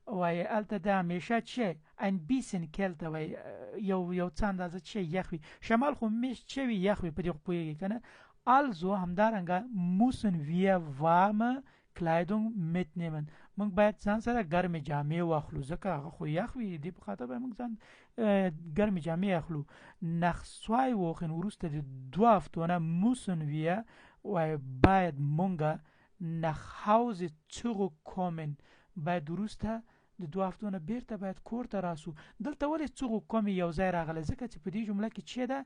وای الته د همیشه چه ان بیسن کلته وای یو څه اندازه چه یخوي شمال خو مش چوي یخوي په دې خو پوهیږي کنه also همدارنګه müssen wir warme Kleidung mitnehmen موږ باید ځان سره ګرمې جامې واخلو ځکه هغه خو یخ وي دې په خاطر به موږ ځان ګرمې جامې اخلو nach 2 Wochen وروسته د 2 هفتو نه müssen wir باید موږ nach Hause zurückkommen باید وروسته د 2 هفتو نه بیرته باید کور ته راسو دلته ولې zurückkommen یو ځای راغلی ځکه چې په دې جمله کې چې ده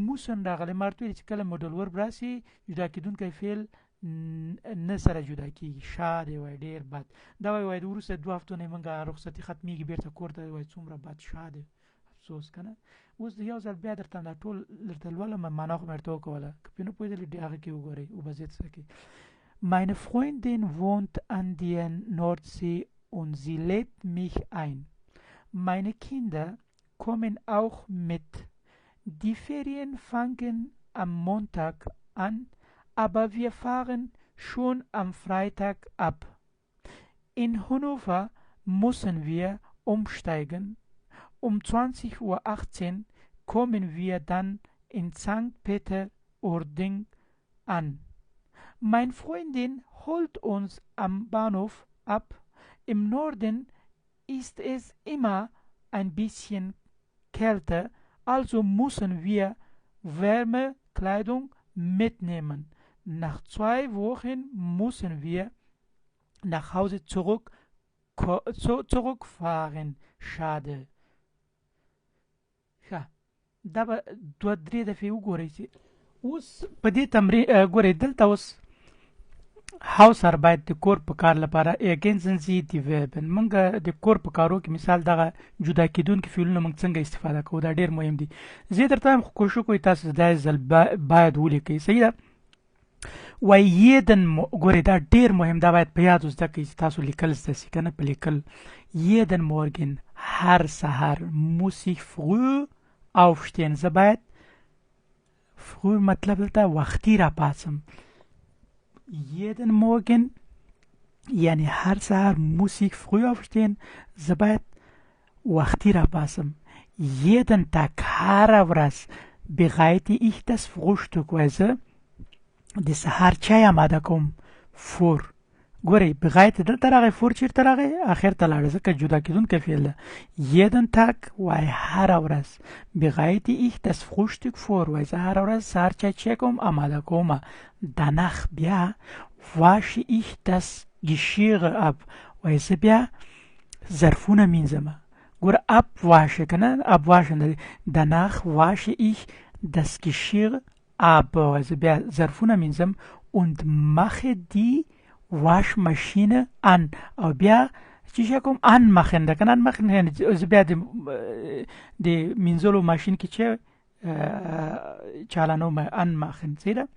müssen راغلی مرته چې کله مډل ورب راسي جدا کېدونکی فعل نه سره جدا کېږي شاده وای ډېر بد دا وای وروسته 2 هفتو نه موږ رخصتي ختمېږي بیرته کور ته وای څومره بد شاده افسوس کنه اوس یو ځل بیا درته دا ټول درته لولم معنا خو مې ورته وکوله که پې نه پوهېدلې هغه کې وګورئ وبزید سکې Meine Freundin wohnt an der Nordsee und sie lädt mich ein. Meine Kinder kommen auch mit. Die Ferien fangen am Montag an, aber wir fahren schon am Freitag ab. In Hannover müssen wir umsteigen. Um 20:18 Uhr kommen wir dann in St. Peter-Ording an. Meine Freundin holt uns am Bahnhof ab. Im Norden ist es immer ein bisschen kälter, also müssen wir warme Kleidung mitnehmen. Nach 2 Wochen müssen wir nach Hause zurückfahren. Schade. ښه دا به 2-3 دفعې وګورئ چې اوس په دې تمرین ګورئ دلته اوس هاوسر باید د کور په کار لپاره ergänzen Sie die Verben موږ د کور په کارو کې مثال دغه جدا کېدونکي فعلونه موږ څنګه استفاده کوو دا ډېر مهم دي زه درته وایم خو کوشش وکړئ تاسو دا ځل باید ولیکئ صحیح ده وای jeden ګورئ دا ډېر مهم دا باید په یاد زده کړئ چې تاسو لیکل زده شي که نه په لیکل jeden Morgen هر سهار muss ich früh aufstehen زه باید früh مطلب دلته وختي راپاڅم jeden Morgen یعنی هر سهار muss ich früh aufstehen زه باید وختي راپاڅم jeden Tag هره ورځ bereite ich das Frühstück وای زه د سهار چای اماده کوم فور ګورئ bereite دلته راغی فور چېرته راغی اخر ته لاړه ځکه جدا کېدونکی فعل ده jeden Tag وای هره ورځ bereite ich das Frühstück vor وای زه هره ورځ سهار چای کوم اماده کومه danach بیا wasche ich das Geschirr ab وای زه بیا ظرفونه مینځمه ګوره abwasche که نه abwaschen danach wasche ich das Geschirr ab وای زه بیا ظرفونه مینځم und mache die Waschmaschine an او بیا چې کوم anmachen ده کنه anmachen زه بیا د مینځلو ماشین کې چې چالانوم anmachen صحیح ده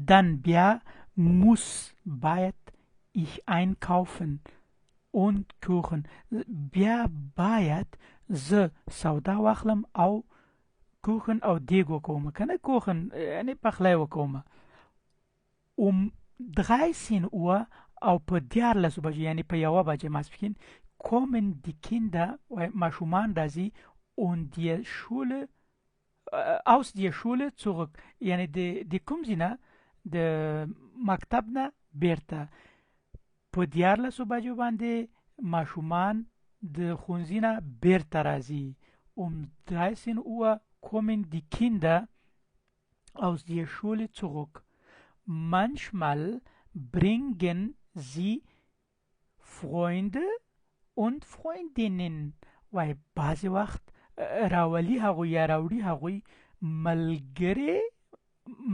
dann بیا muss باید ich einkaufen und kochen بیا باید زه سودا واخلم او کوخن او دیګ وکوم کنه کوخن یعنی پخلی وکوم 13 Uhr او په 14 بجې یعنی په 1 بجې ماسپښین kommen die Kinder ماشومان راځي und die Schule aus der Schule zurück یعنی د کوم ځای نه د مکتب نه بیرته په 14 بجو باندې ماشومان د ښوونځي نه بیرته راځي 13 Uhr kommen die Kinder aus der Schule zurück manchmal bringen sie Freunde und Freundinnen وای بعضې وخت راولي هغوی یا راوړي هغوی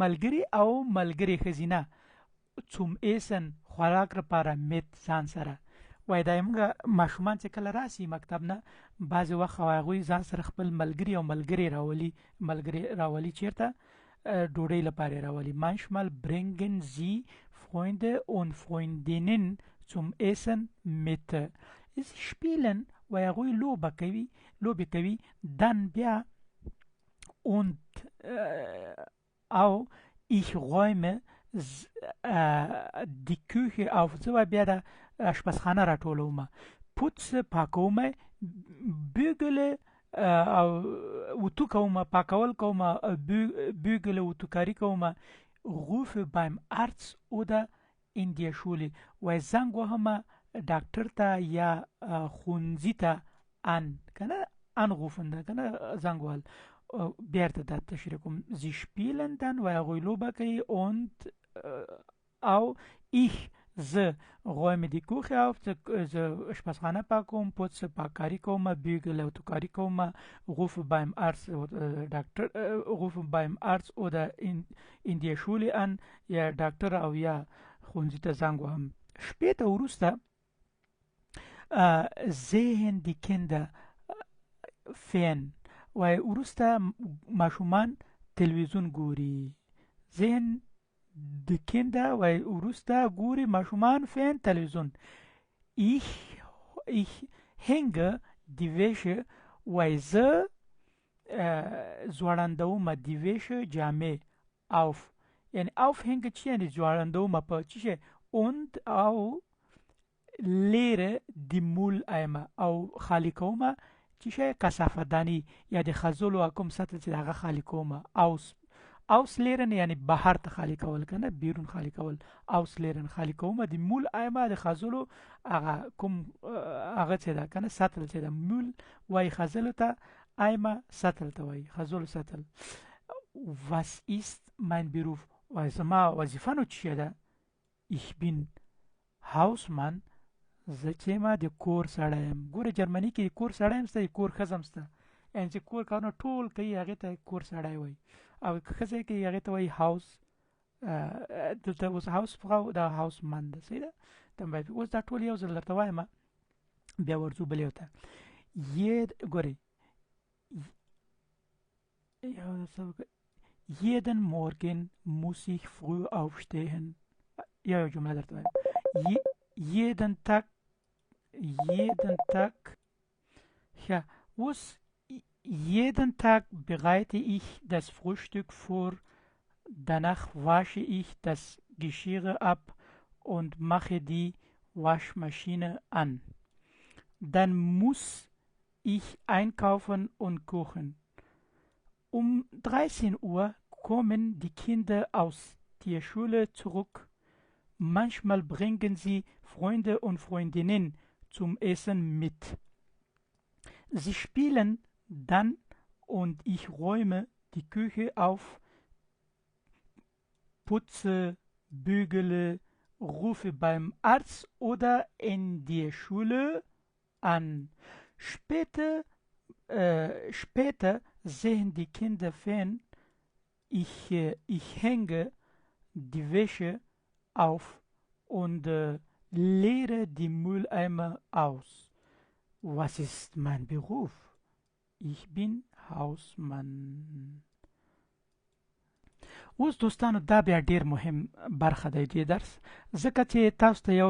ملګري او ملګرې ښځینه zum Essen خوراک لپاره mit ځان سره وای دا موږ ماشومان چې کله راسي مکتب نه بعضې وخت هغوی ځان سره خپل ملګري راولي چېرته ډوډۍ لپاره راولي. Manchmal bringen sie Freunde und Freundinnen zum Essen mit. Sie spielen و هغوی لوبې کوي dann بیا und او ich räume die Küche auf. زه بیا د اشپزخانه راټولومه. putze پاکومه bügele او وتو کومه پاکول کومه bügele وتوکاری کومه. rufe beim Arzt oder in der Schule و زنگ وهمه ډاکټر ته یا ښوونځي ته an کنه anrufen ده کنه زنگ وهل بیرته دا تشریح کوم. sie spielen dann و هغوی لوبه کوي und او ich زه räume die Küche auf. زه اشپزخانه پاکوم. putze پاککاری کومه. bügele وتوکاری کومه. rufe beim Arzt oder in der Schule an یا ډاکټر او یا ښوونځي ته زنګ وهم. später وروسته sehen die Kinder fern و وروسته ماشومان تلویزیون ګوري. sehen die Kinder و وروسته ګوري ماشومان fern تلویزیون. ich hänge die Wäsche و زه ځوړندومه die Wäsche جامې auf. یعنی aufhänge چی یعنی ځوړندومه په چی شي und او leere die Mülleimer او خالی کومه چی شي کثافه‌دانی یا د خځلو کوم سطل چې هغه خالی کومه. ausleeren یعنی بهر ته خالی کول کنه بیرون خالی کول. ausleeren خالی کومه د Mülleimer د خځلو هغه کوم هغه چې ده کنه سطل چې ده مول وای خځلو ته ایمه سطل ته وای خځلو سطل. was ist mein Beruf وای زما وظیفه نو چی ده. ich bin Hausmann زه چې ما د کور سړی یم. ګوره جرمني کې د کور سړی هم شته د کور ښځه هم شته یعنې چې کور کارونه ټول کوي هغې ته کور سړی وایي او که ښځه یې کوي هغې ته وایي هاوس. دلته اوس هاوس فراو دا هاوس من ده صحیح ده. اوس دا ټول یو ځل درته وایم بیا ورځو بل یو ته. ګورئ jeden Morgen muss ich früh aufstehen. یو جمله درته وایم. jeden Tag ja, jeden Tag bereite ich das Frühstück vor, danach wasche ich das Geschirr ab und mache die Waschmaschine an. Dann muss ich einkaufen und kochen. Um 13 Uhr kommen die Kinder aus der Schule zurück. Manchmal bringen sie Freunde und Freundinnen zum Essen mit. Sie spielen dann und ich räume die Küche auf, putze, bügele, rufe beim Arzt oder in der Schule an. Später sehen die Kinder fern. Ich hänge die Wäsche auf und leere die Mülleimer aus. Was ist mein Beruf? Ich bin Hausmann. اوس دوستانو دا بیا ډیر مهم برخه دی د درس ځکه چې تاسو ته یو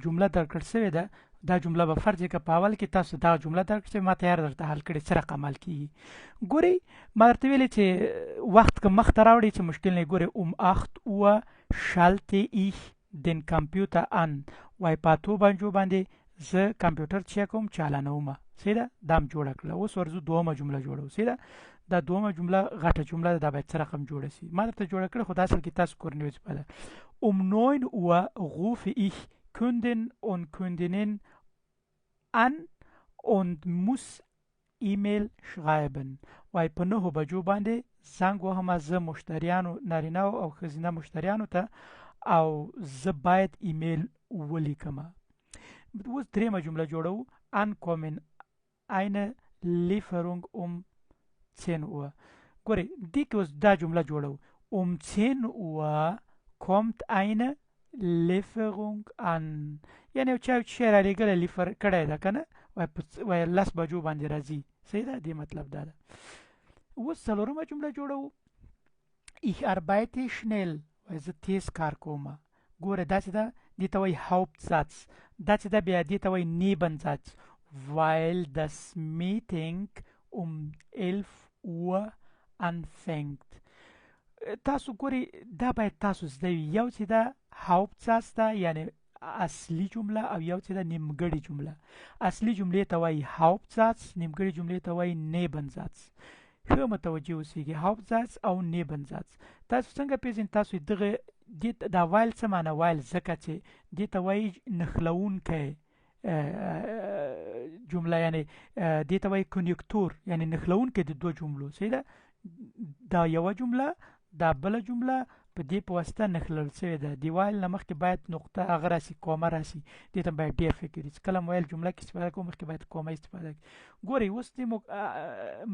جمله درکړل شوې ده. دا جمله به فرض که په اول کې تاسو دا جمله درکړئ چې ما تیار درته حل کړې څه رقم حل کېږي. ګورئ ما درته ویلې چې وخت که مخته راوړئ چې مشکل نه ګورئ 8 Uhr schalte ich den Computer an. وای په 8 بجو باندې زه کمپیوټر چې کوم چالانومه. صحیح ده دام جوړه کړله. اوس ورځو دومه جمله جوړو. صحیح ده دا دومه جمله غټه جمله ده دا باید څه رقم جوړه شي. ما درته جوړه کړې خو دا اصل کې تاسو کورنۍ وظیفه ده. 9 Uhr rufe ich Kunden und Kundinnen an und muss E-Mail schreiben. وای په 9 بجو باندې زنګ وهم زه مشتریانو نارینه او ښځینه مشتریانو ته او زه باید ایمیل ولیکم. اوس درېمه جمله جوړو. Ankommen eine Lieferung um 10 Uhr. ګورئ دې کې اوس دا جمله جوړو. Um 10 Uhr kommt eine Lieferung an. یعنی یو چا شی را لېږلی لیفر کړی ده که نه وایي 10 بجو باندې راځي. صحیح ده، دې مطلب دا ده. اوس څلورمه جمله جوړوو. Ich arbeite schnell وایي زه تیز کار کوم. ګوره داسې ده، دې ته وایي Hauptsatz. داسې ده بیا دې ته وایي Nebensatz. Weil das Meeting 11 Uhr anfängt. تاسو ګورئ دا باید تاسو زده وي. یو چې ده Hauptsatz ده یعنی اصلي جمله، او یو چې ده نیمګړې جمله. اصلي جملې ته وایي Hauptsatz، نیمګړې جملې ته وایي Nebensatz. ښه متوجه اوسئ. Hauptsatz او Nebensatz تاسو څنګه پیژنئ؟ تاسو دغه دا وایل څه معنی؟ وایل ځکه چې دې ته وایي نښلوونکی جمله، یعنی دې ته وایي کنیکتور، یعنی نښلوونکی د دوه جملو. صحیح ده، دا یوه جمله دا بله جمله په دې په واسطه نښلل شوې ده. د وایل نه مخکې باید نقطه هغه راسي، کومه راسي. دې ته باید ډېر فکر وي چې کله موبایل جمله کې استفاده کوو مخکې باید کومه استفاده کړي. ګورئ اوس د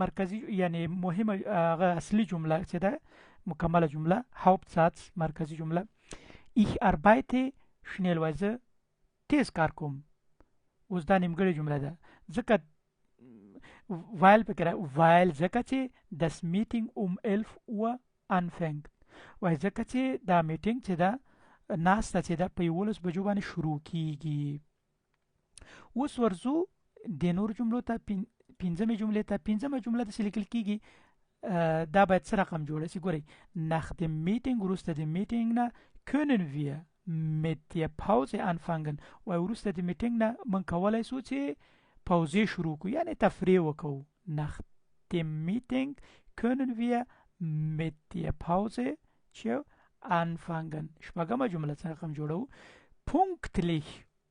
مرکزي یعنی مهمه هغه اصلي جمله چې ده مکمله جمله Hauptsatz مرکزي جمله. Ich arbeite schnell وایي زه تیز کار کوم. اوس دا نیمګړې جمله ده ځکه وایل پکې وایل ځکه چې das Meeting 11 Uhr anfängt وایي ځکه چې دا میټینګ چې ده ناسته چې ده په 11 بجو باندې شروع کیږي. اوس ورځو د نور جملو ته پنځمې جملې ته. پنځمه جمله داسې لیکل کیږي دا باید څه رقم جوړه شي؟ ګورئ nach dem Meeting وروسته د میټینګ نه können wir mit der Pause anfangen وایي وروسته د میټینګ نه موږ کولی شو چې پوزې شروع کړو، یعنی تفریح وکړو. nach dem Meeting können wir mit der Pause anfangen. شپږمه جمله څه رقم جوړو؟ pünktlich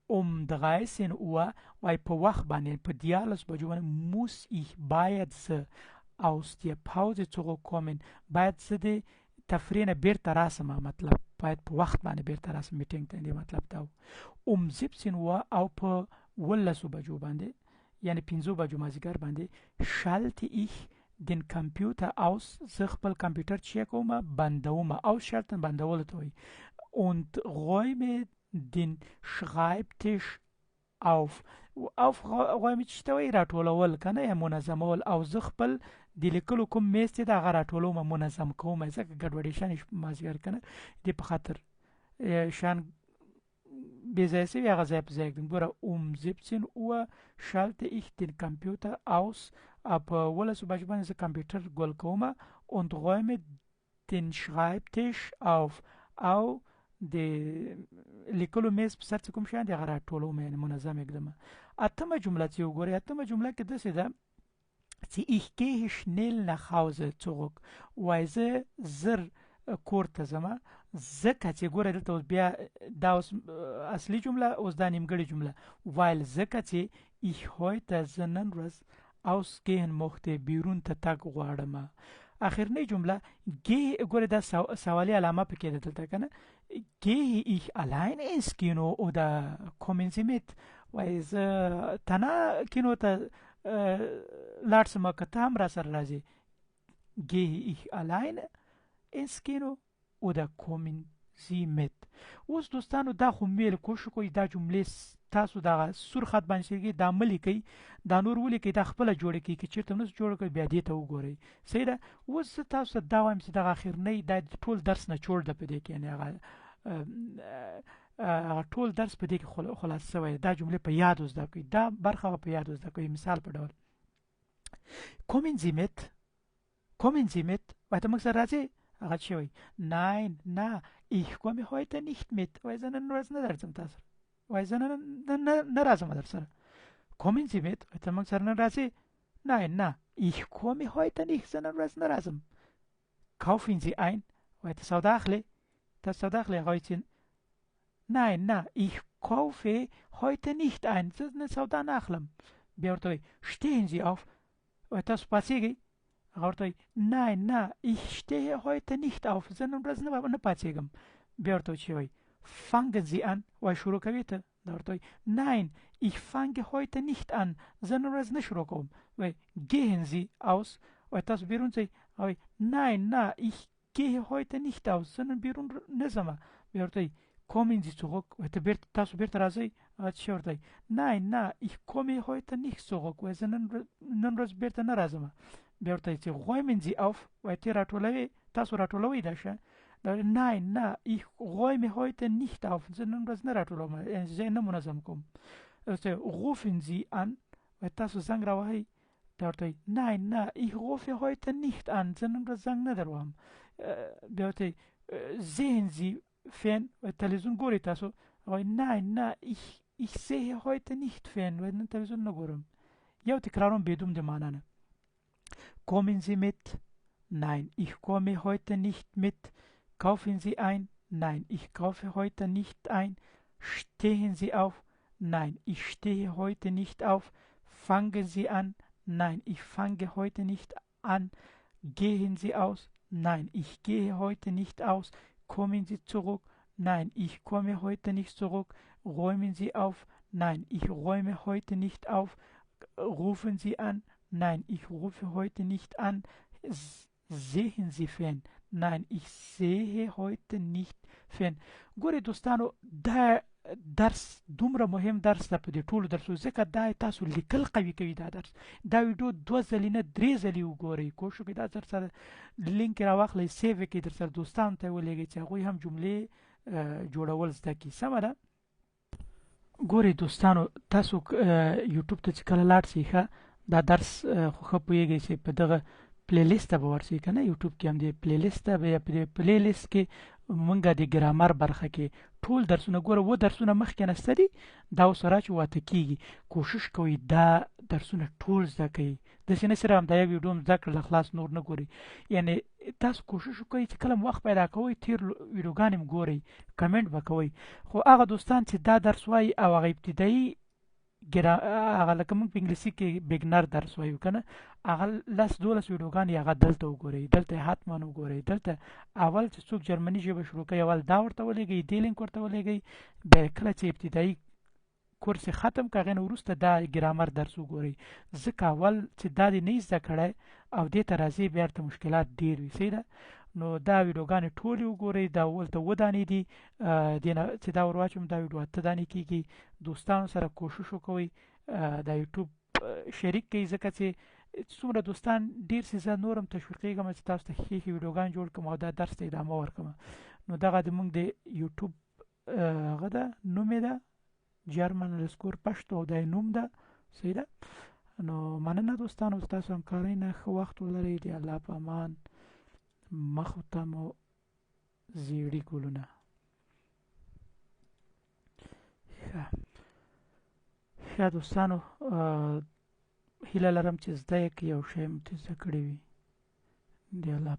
13 Uhr وایي په وخت باندې په 14 بجو باندې muss ich باید زه aus der Pause zurückkommen باید زه د تفریح نه بیرته راسم. مطلب باید په وخت باندې بیرته راسم میټینګ ته. دې مطلب دا 17 Uhr او په 11 بجو باندې یعنی 5 بجو مازدیګر باندې schalte ich den Computer aus زه خپل کمپیوټر چې کوم بندوم. ausschalten بندول ته وایي. und räume den Schreibtisch auf räume چې ته وایي راټولول که نه یا منظمول. او زه خپل د لیکلو کوم میز چې ده هغه راټولوم منظم کوم ځکه ګډوډي شان مازدیګر که نه دې په خاطر شان بې ځایه شوي هغه ځای په ځای کړم. ګوره 17 Uhr schalte ich den Computer aus په 11 بجو باندې زه کمپیوټر ګول کوم. und räume den Schreibtisch auf او د لیکلو میز په سر چې کوم شیان دي هغه راټولوم یعنې منظم کړم. اتمه جمله چې وګورئ اتمه جمله کې داسې ده چې ich gehe schnell nach Hause zurück وایي زه زر کور ته ځمه ځکه چې ګوره دلته اوس بیا دا اوس اصلي جمله اوس دا نیمګړې جمله weil ځکه چې ich heute زه نن ورځ ausgehen mochte بیرون ته تګ غواړم. اخرنۍ جمله ګوره دا سوالي علامه پکې ده دلته که نه. gehe ich allein ins Kino oder kommen Sie mit وایي زه تنه کینو ته لاړ شم که ته هم را سره راځې. gehe ich allein ins Kino oder kommen Sie mit. اوس دوستانو دا خو میل کوشش کوئ دا جملې تاسو دغه سور خط باندې شریږي دا مه لیکئ دا نور ولیکئ دا خپله جوړه کړئ که چېرته نسو جوړه کړئ بیا دې ته وګورئ. صحیح ده. اوس زه تاسو ته دا وایم چې دغه اخرنۍ دا ټول درس نه چوړ ده په دې کې یعنې هغه ټول درس په دې کې خلاص شوی دا جملې په یاد زده کړئ دا برخه په یاد زده کړئ. مثال په ډول kommen Sie mit وایي ته موږ سره راځې هغه څه وایي nein na ich komme heute nicht mit وایي زه نن ورځ نه درځم تا سره وایي زه نه راځم در سره. kommen Sie mit وایي ته موږ سره نن راځې nein na ich komme heute nicht زه نن ورځ نه راځم. kaufen Sie ein وایي ته سودا اخلې ته سودا اخلې هغه وایي چې nein na ich kaufe heute nicht ein زه نن سودا نه اخلم. بیا ورته وایي stehen Sie auf وایي تاسو پاڅېږئ هغه ورته وایي nein na ich stehe heute nicht auf زه نن ورځ نه پاڅېږم. بیا ورته وایي fangen Sie an وایي شروع کوي ته دا ورته وایي nein ich fange heute nicht an زه نن ورځ نه شروع کوم. وایي gehen Sie aus وایي تاسو بیرون ځئ وایي nein na ich gehe heute nicht aus زه نن بیرون نه ځم. بیا ورته وایي kommen Sie zurück تاسو بیرته راځئ چې ورته نه ich komme heute nicht zurück وایي زه نن ورځ بیرته نه راځم بیا ورته چې räumen Sie auf وایي ته راټولوي تاسو راټولوئ دا شه nein ich räume heute nicht auf زه نن ورځ نه راټولوم زه نه منظم کوم rufen Sie an وایي تاسو زنګ راوهئ دا ورته nein ich rufe heute nicht an زه نن ورځ زنګ نه دروهم بیا ورته sehen Sie fern تلویزیون ګورئ تاسو وایي nein ich sehe heute nicht fern وایي نن تلویزیون نه ګورم یو تکراروم بدون د معنا نه kommen Sie mit nein ich komme heute nicht mit kaufen Sie ein nein ich kaufe heute nicht ein stehen Sie auf nein ich stehe heute nicht auf fangen Sie an nein ich fange heute nicht an gehen Sie aus nein ich gehe heute nicht aus kommen Sie zurück nein ich komme heute nicht zurück räumen Sie auf nein ich räume heute nicht auf rufen Sie an nein ich rufe heute nicht an sehen Sie fern nein ich sehe heute nicht fern ګورئ دوستانو دا درس دومره مهم درس ده په دې ټولو درسو ځکه دا تاسو لیکل قوي کوي دا درس دا ویډیو 2 ځلې نه 3 ځلې وګورئ کوشش وکړئ دا در سره لینک راواخلئ سیو یې کړئ در سره دوستانو ته یې ولېږئ چې هغوی هم جملې جوړول زده کړي سمه ده ګورئ دوستانو تاسو یوټیوب ته چې کله لاړ شئ ښه دا درس خو ښه پوهېږئ چې په دغه پلی لیست ته به ورشئ که نه یوټیوب کې هم د پلی لیست ته یا په دې پلی لیست کې مونږ د ګرامر برخه کې ټول درسونه ګوره و درسونه مخکې نسته دي دا اوس راچې واته کېږي کوشش کوئ دا درسونه ټول زده کوئ داسې نه صرف همدا یو ویډیو هم زده کړله خلاص نور نه ګورئ یعنې تاسو کوشش وکړئ چې کله وخت پیدا کوئ تېر ویډیوګانې هم ګورئ کمنټ به کوئ خو هغه دوستان چې دا درس وایي او هغه ابتدایي هغه لکه موږ په انګلیسي کې بګنر درس وایو که نه هغه 10-12 ویډیوګانې هغه دلته وګورئ دلته یې حتما وګورئ دلته اول چې څوک جرمني ژبه شروع کوي اول دا ورته ولېږئ دې لینک ورته ولېږئ بیا کله چې ابتدایي کورس یې ختم که هغې نه وروسته دا ګرامر درس وګورئ ځکه اول چې دا دې نه زده کړی او دې ته راځئ بیا ورته مشکلات ډېر وي صحیح ده نو دا ویډیوګانې ټولې وګورئ دا ولته 2 دانې دي دې نه چې دا ور واچوم دا ویډیو 8 دانې کېږي دوستانو سره کوشش وکوئ دا یوټیوب شریک کړئ ځکه چې څومره دوستان ډېر سي زه نور هم تشویقېږم چې تاسو ته ښې ویډیوګانې جوړ کړم او دا درس ته ادامه ورکړم نو دغه زموږ د یوټیوب هغه ده نوم یې ده German_پښتو او دا یې نوم ده صحیح ده نو مننه دوستانو ستاسو همکارۍ نه ښه وخت ولرئ د الله په امان مخ ته مو زیړي ګلونه ښه دوستانو هیله لرم چې زده یې کړئ او شی مو ترې زده کړی وي د الله